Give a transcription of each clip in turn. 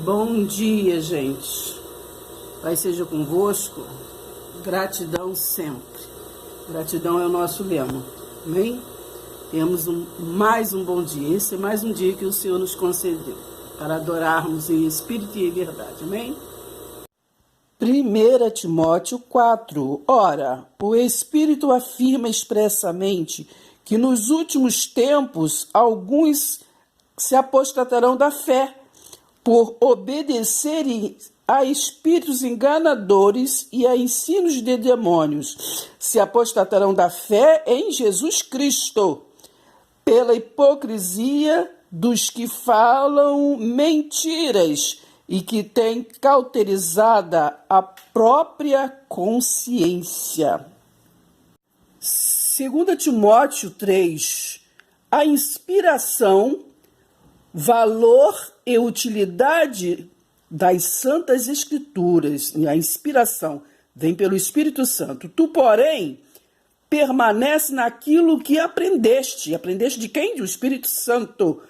Bom dia, gente. Pai seja convosco. Gratidão sempre. Gratidão é o nosso lema. Amém? Temos mais um bom dia. Esse é mais um dia que o Senhor nos concedeu para adorarmos em espírito e em verdade. Amém? 1 Timóteo 4. Ora, o Espírito afirma expressamente que nos últimos tempos alguns se apostatarão da fé, por obedecerem a espíritos enganadores e a ensinos de demônios. Se apostatarão da fé em Jesus Cristo, pela hipocrisia dos que falam mentiras e que têm cauterizada a própria consciência. 2 Timóteo 3. A inspiração, valor e utilidade das Santas Escrituras. A inspiração vem pelo Espírito Santo. Tu, porém, permanece naquilo que aprendeste. Aprendeste de quem? Do Espírito Santo.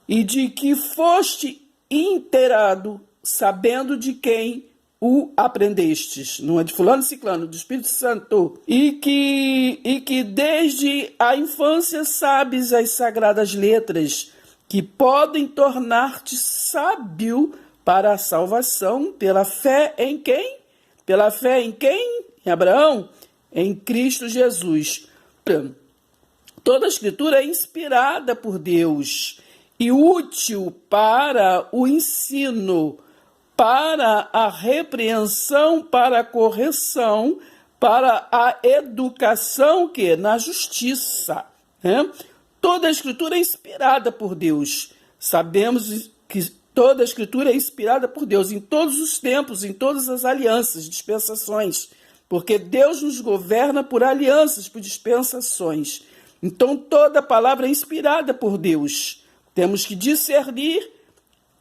E de que foste inteirado, sabendo de quem o aprendestes. Não é de fulano e ciclano, do Espírito Santo. E que desde a infância sabes as sagradas letras, que podem tornar-te sábio para a salvação pela fé em quem? Pela fé em quem? Em Abraão? Em Cristo Jesus. Toda a Escritura é inspirada por Deus e útil para o ensino, para a repreensão, para a correção, para a educação que na justiça, né? Toda a Escritura é inspirada por Deus. Sabemos que toda a Escritura é inspirada por Deus em todos os tempos, em todas as alianças, dispensações, porque Deus nos governa por alianças, por dispensações. Então toda a palavra é inspirada por Deus. Temos que discernir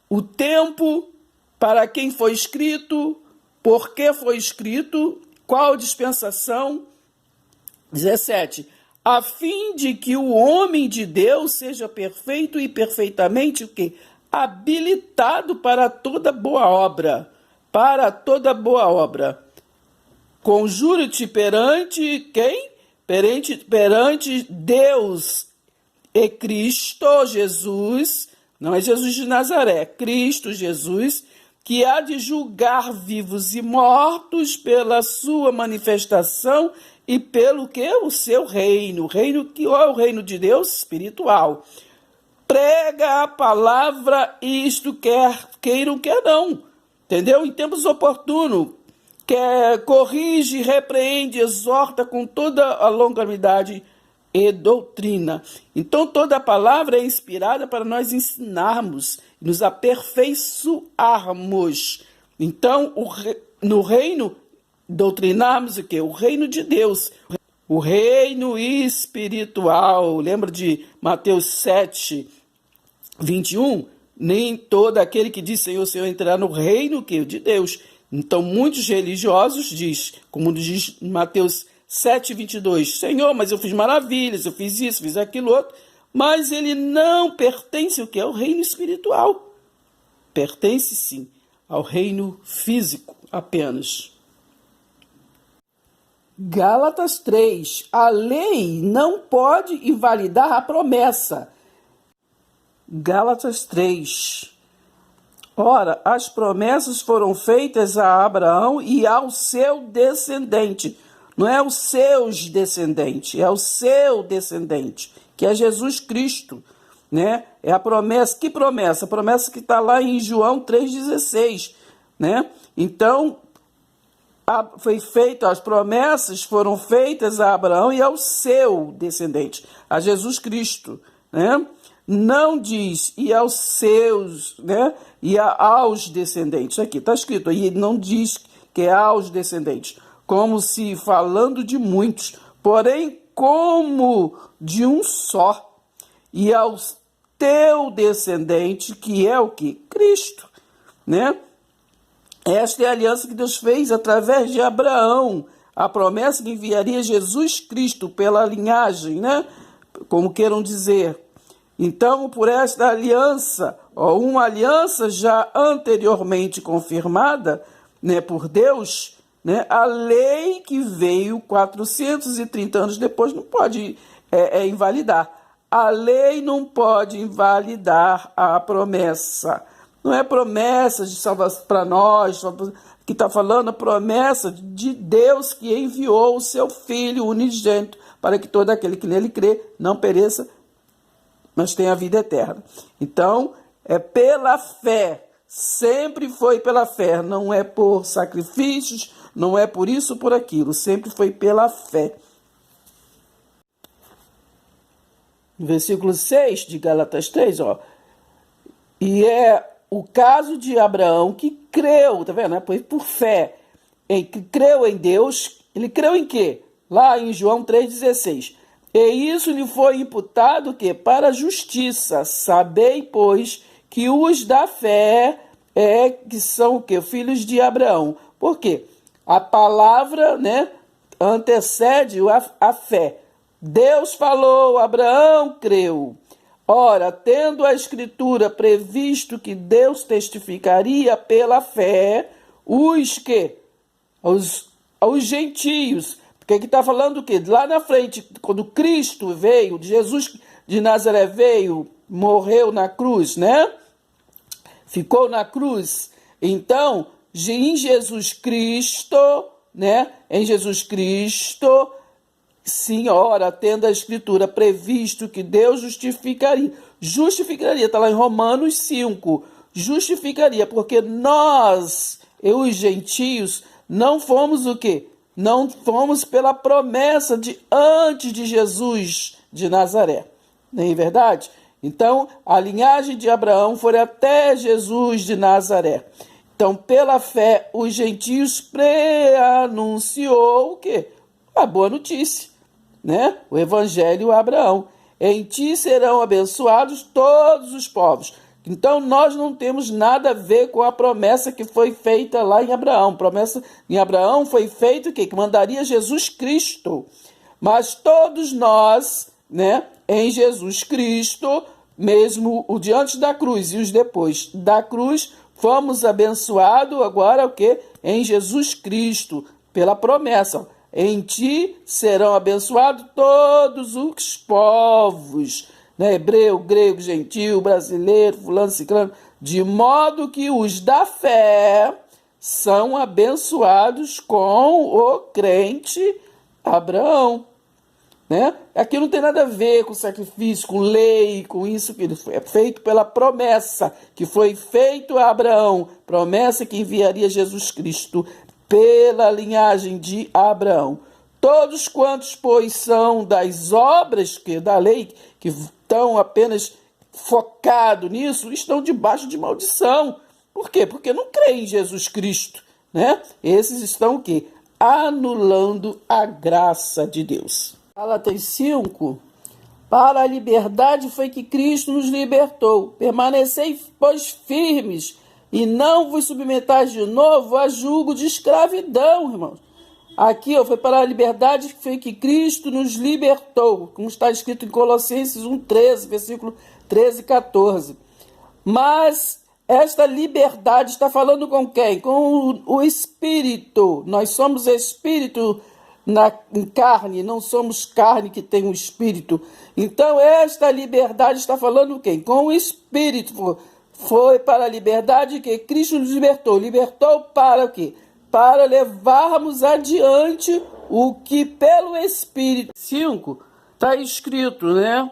o tempo, para quem foi escrito, por que foi escrito, qual dispensação. 17. A fim de que o homem de Deus seja perfeito e perfeitamente o quê? Habilitado para toda boa obra. Para toda boa obra. Conjuro-te perante quem? Perante Deus e Cristo Jesus, não é Jesus de Nazaré, Cristo Jesus, que há de julgar vivos e mortos pela sua manifestação e pelo que? O seu reino. O reino que é o reino de Deus espiritual. Prega a palavra, isto quer queiram, quer não. Entendeu? Em tempos oportunos. Corrige, repreende, exorta com toda a longanimidade e doutrina. Então toda a palavra é inspirada para nós ensinarmos, nos aperfeiçoarmos. Então no reino doutrinarmos o quê? O reino de Deus, o reino espiritual. Lembra de Mateus 7, 21? Nem todo aquele que diz Senhor, Senhor entrará no reino de Deus. Então muitos religiosos diz, como diz Mateus 7, 22, Senhor, mas eu fiz maravilhas, eu fiz isso, fiz aquilo outro, mas ele não pertence ao reino espiritual. Pertence sim ao reino físico apenas. Gálatas 3. A lei não pode invalidar a promessa. Gálatas 3. Ora, as promessas foram feitas a Abraão e ao seu descendente. Não é os seus descendentes, é o seu descendente, que é Jesus Cristo, né? É a promessa. Que promessa? A promessa que está lá em João 3,16, né? Então, as promessas foram feitas a Abraão e ao seu descendente, a Jesus Cristo, né? Não diz e aos seus, né? E aos descendentes. Aqui está escrito, e não diz que é aos descendentes, como se falando de muitos, porém como de um só, e ao teu descendente, que é o que? Cristo, né? Esta é a aliança que Deus fez através de Abraão, a promessa que enviaria Jesus Cristo pela linhagem, né? Como queiram dizer. Então, por esta aliança, uma aliança já anteriormente confirmada, né, por Deus, né, a lei que veio 430 anos depois não pode invalidar. A lei não pode invalidar a promessa. Não é promessa de salvação para nós, que está falando a promessa de Deus que enviou o seu Filho unigênito para que todo aquele que nele crê não pereça, mas tenha a vida eterna. Então, é pela fé, sempre foi pela fé, não é por sacrifícios, não é por isso ou por aquilo, sempre foi pela fé. No versículo 6 de Gálatas 3, e é o caso de Abraão que creu, tá vendo? Foi por fé, que creu em Deus. Ele creu em quê? Lá em João 3,16. E isso lhe foi imputado que para a justiça. Sabei, pois, que os da fé que são o quê? Filhos de Abraão. Por quê? A palavra, né, antecede a fé. Deus falou, Abraão creu. Ora, tendo a Escritura previsto que Deus testificaria pela fé os que? Os gentios. Porque aqui está falando o quê? Lá na frente, quando Cristo veio, Jesus de Nazaré veio, morreu na cruz, né? Ficou na cruz. Então, em Jesus Cristo, né? Em Jesus Cristo, sim, ora, tendo a Escritura previsto que Deus justificaria, está lá em Romanos 5, justificaria, porque nós, os gentios, não fomos o quê? Não fomos pela promessa de antes de Jesus de Nazaré, não é verdade? Então, a linhagem de Abraão foi até Jesus de Nazaré. Então, pela fé, os gentios preanunciou o quê? A boa notícia, né? O evangelho a Abraão. Em ti serão abençoados todos os povos. Então, nós não temos nada a ver com a promessa que foi feita lá em Abraão. A promessa em Abraão foi feita o quê? Que mandaria Jesus Cristo. Mas todos nós, né, em Jesus Cristo, mesmo o diante da cruz e os depois da cruz, fomos abençoados agora o quê? Em Jesus Cristo, pela promessa. Em ti serão abençoados todos os povos, né? Hebreu, grego, gentil, brasileiro, fulano, ciclano, de modo que os da fé são abençoados com o crente Abraão, né? Aqui não tem nada a ver com sacrifício, com lei, com isso que é feito pela promessa que foi feito a Abraão, promessa que enviaria Jesus Cristo pela linhagem de Abraão. Todos quantos, pois, são das obras da lei, que estão apenas focados nisso, estão debaixo de maldição. Por quê? Porque não creem em Jesus Cristo, né? Esses estão o quê? Anulando a graça de Deus. Gálatas 5, para a liberdade foi que Cristo nos libertou. Permanecei, pois, firmes, e não vos submetais de novo a julgo de escravidão, irmãos. Aqui, foi para a liberdade que foi que Cristo nos libertou, como está escrito em Colossenses 1,13, versículo 13 e 14. Mas esta liberdade está falando com quem? Com o Espírito. Nós somos Espírito em carne, não somos carne que tem um Espírito. Então, esta liberdade está falando com quem? Com o Espírito. Foi para a liberdade que Cristo nos libertou. Libertou para o quê? Para levarmos adiante o que pelo Espírito. 5, está escrito, né?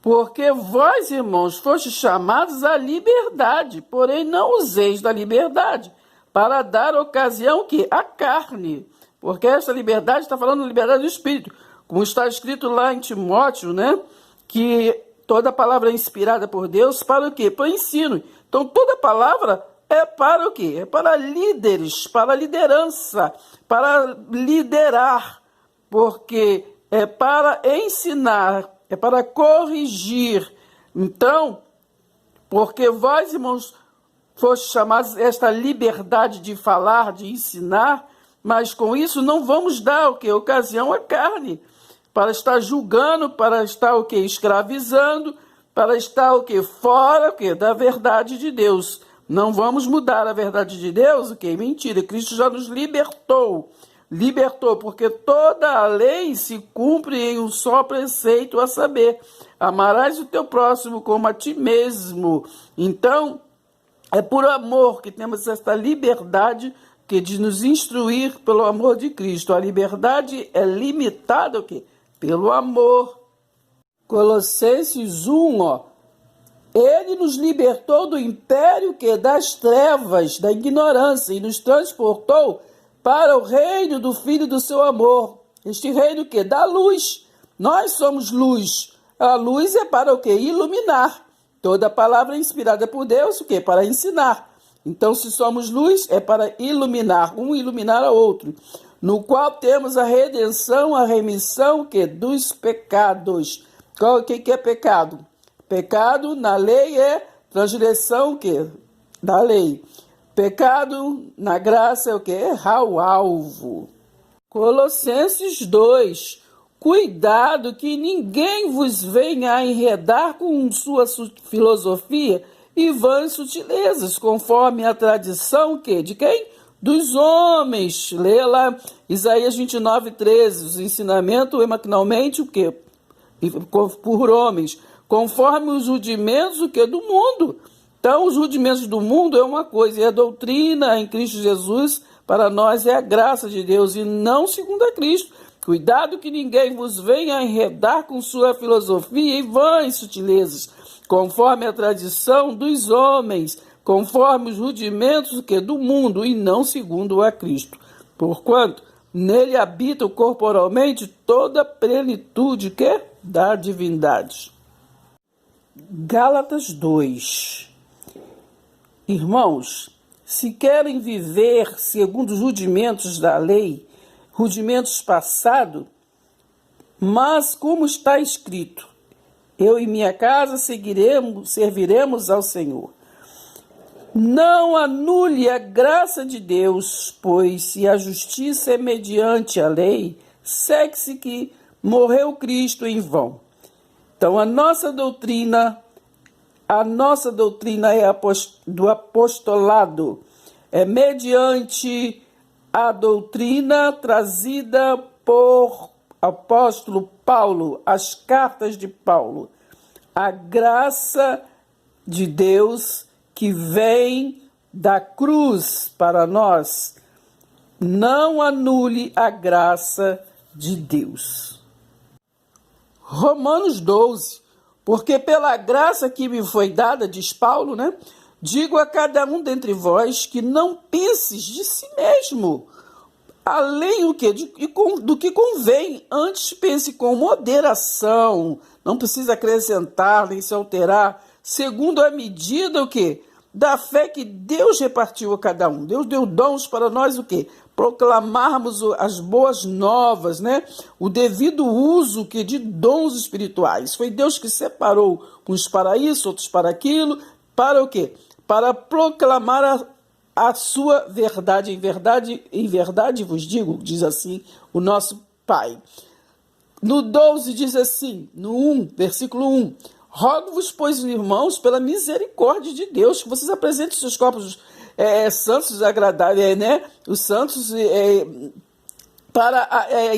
Porque vós, irmãos, fostes chamados à liberdade, porém não useis da liberdade para dar ocasião que à carne. Porque essa liberdade está falando da liberdade do Espírito. Como está escrito lá em Timóteo, né? Que toda palavra é inspirada por Deus para o quê? Para o ensino. Então, toda palavra é para o quê? É para líderes, para liderança, para liderar. Porque é para ensinar, é para corrigir. Então, porque vós, irmãos, fostes chamados a esta liberdade de falar, de ensinar, mas com isso não vamos dar o quê? Ocasião à carne, para estar julgando, para estar o quê? Escravizando, para estar o quê? Fora o quê? Da verdade de Deus. Não vamos mudar a verdade de Deus? O quê? Mentira. Cristo já nos libertou. Libertou, porque toda a lei se cumpre em um só preceito, a saber, amarás o teu próximo como a ti mesmo. Então, é por amor que temos esta liberdade que de nos instruir pelo amor de Cristo. A liberdade é limitada o quê? Pelo amor. Colossenses 1, ó. Ele nos libertou do império que das trevas, da ignorância, e nos transportou para o reino do Filho do seu amor. Este reino que? Da luz. Nós somos luz. A luz é para o quê? Iluminar. Toda palavra é inspirada por Deus, o quê? Para ensinar. Então, se somos luz, é para iluminar, um iluminar ao outro. No qual temos a redenção, a remissão, o quê? Dos pecados. Qual que é pecado? Pecado na lei é transgressão, o quê? Da lei. Pecado na graça é o quê? Errar o alvo. Colossenses 2. Cuidado que ninguém vos venha a enredar com sua filosofia e vãs sutilezas, conforme a tradição que de quem? Dos homens. Lê lá Isaías 29:13. Os ensinamentos emaquinalmente o quê? Por homens, conforme os rudimentos o quê? Do mundo. Então, os rudimentos do mundo é uma coisa, e a doutrina em Cristo Jesus, para nós, é a graça de Deus, e não segundo a Cristo. Cuidado que ninguém vos venha a enredar com sua filosofia e vãs sutilezas, conforme a tradição dos homens, conforme os rudimentos que do mundo, e não segundo a Cristo. Porquanto, nele habita corporalmente toda a plenitude que é da divindade. Gálatas 2. Irmãos, se querem viver segundo os rudimentos da lei, rudimentos passados, mas como está escrito, eu e minha casa serviremos ao Senhor. Não anule a graça de Deus, pois se a justiça é mediante a lei, segue-se que morreu Cristo em vão. Então, a nossa doutrina é do apostolado, é mediante a doutrina trazida por apóstolo Paulo, as cartas de Paulo, a graça de Deus que vem da cruz para nós. Não anule a graça de Deus. Romanos 12. Porque pela graça que me foi dada, diz Paulo, né? Digo a cada um dentre vós que não penses de si mesmo, além o quê? Do que convém, antes pense com moderação, não precisa acrescentar nem se alterar, segundo a medida o quê? Da fé que Deus repartiu a cada um. Deus deu dons para nós o quê? Proclamarmos as boas novas, né? O devido uso que de dons espirituais. Foi Deus que separou uns para isso, outros para aquilo, para o quê? Para proclamar a sua verdade. Em verdade vos digo, diz assim o nosso Pai. No 12 diz assim, no 1, versículo 1, rogo-vos, pois, irmãos, pela misericórdia de Deus, que vocês apresentem os seus corpos santos e agradáveis, né? Os santos e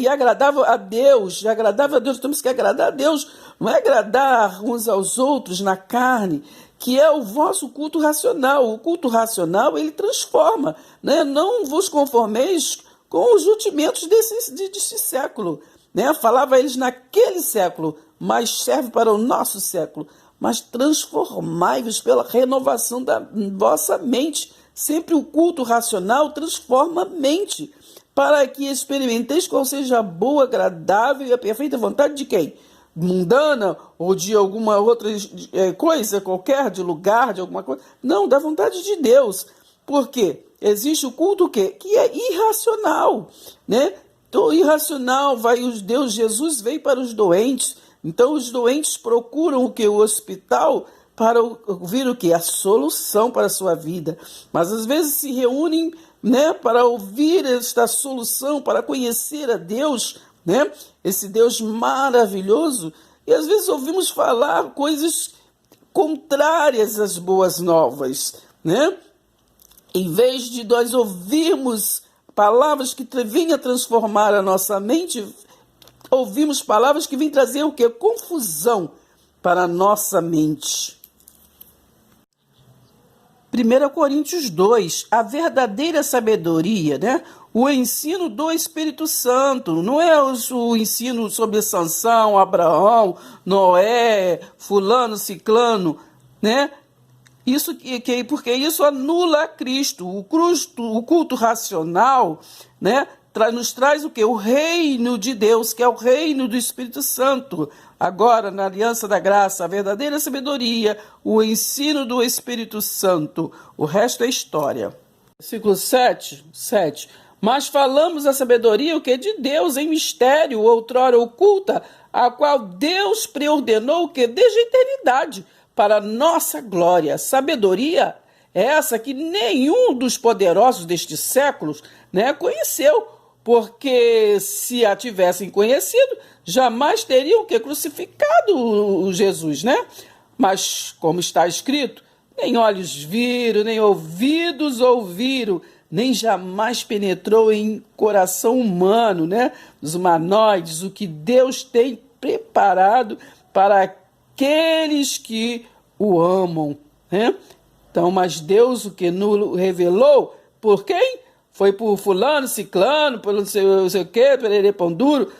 agradável a Deus. Agradável a Deus, temos que agradar a Deus, não é agradar uns aos outros na carne, que é o vosso culto racional. O culto racional, ele transforma, né? Não vos conformeis com os rudimentos desse século, né? Falava eles naquele século, mas serve para o nosso século. Mas transformai-vos pela renovação da vossa mente. Sempre o culto racional transforma a mente, para que experimenteis qual seja a boa, agradável e a perfeita vontade de quem? Mundana ou de alguma outra coisa qualquer, de lugar, de alguma coisa. Não, da vontade de Deus. Por quê? Existe o culto o quê? Que é irracional, né? Então, irracional, Deus Jesus veio para os doentes. Então, os doentes procuram o quê? O hospital para ouvir o quê? A solução para a sua vida. Mas, às vezes, se reúnem, né, para ouvir esta solução, para conhecer a Deus, né? Esse Deus maravilhoso. E, às vezes, ouvimos falar coisas contrárias às boas novas, né? Em vez de nós ouvirmos palavras que vinham transformar a nossa mente, ouvimos palavras que vêm trazer o quê? Confusão para a nossa mente. 1 Coríntios 2, a verdadeira sabedoria, né? O ensino do Espírito Santo, não é o ensino sobre Sansão, Abraão, Noé, fulano, ciclano, né? Isso porque isso anula Cristo. O culto racional, né, nos traz o quê? O reino de Deus, que é o reino do Espírito Santo. Agora, na aliança da graça, a verdadeira sabedoria, o ensino do Espírito Santo. O resto é história. Versículo 7. Mas falamos a sabedoria, o que? De Deus em mistério, outrora oculta, a qual Deus preordenou, o que? Desde a eternidade, para nossa glória. Sabedoria é essa que nenhum dos poderosos destes séculos, né, conheceu, porque se a tivessem conhecido, jamais teriam que crucificado Jesus, né? Mas, como está escrito, nem olhos viram, nem ouvidos ouviram, nem jamais penetrou em coração humano, né? Os humanoides, o que Deus tem preparado para aqueles que o amam, né? Então, mas Deus o que nos revelou, por quem? Foi por fulano, ciclano, pelo não sei o quê, perere pão duro,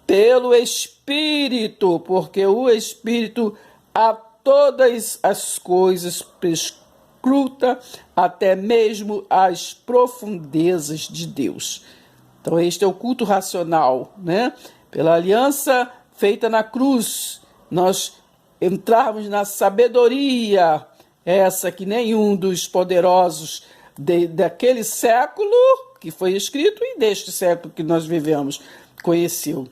pelo Espírito, porque o Espírito a todas as coisas perscruta, até mesmo as profundezas de Deus. Então este é o culto racional, né? Pela aliança feita na cruz, nós entrarmos na sabedoria, essa que nenhum dos poderosos daquele século que foi escrito e deste século que nós vivemos conheceu.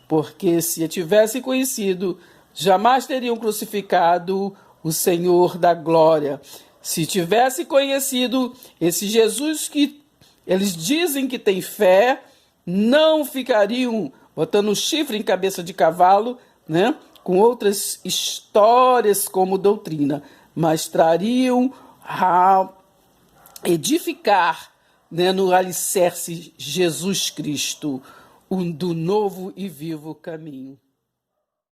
Porque se tivessem conhecido, jamais teriam crucificado o Senhor da glória. Se tivessem conhecido esse Jesus que eles dizem que tem fé, não ficariam botando um chifre em cabeça de cavalo, né, com outras histórias como doutrina, mas trariam a edificar, né, no alicerce Jesus Cristo, do novo e vivo caminho.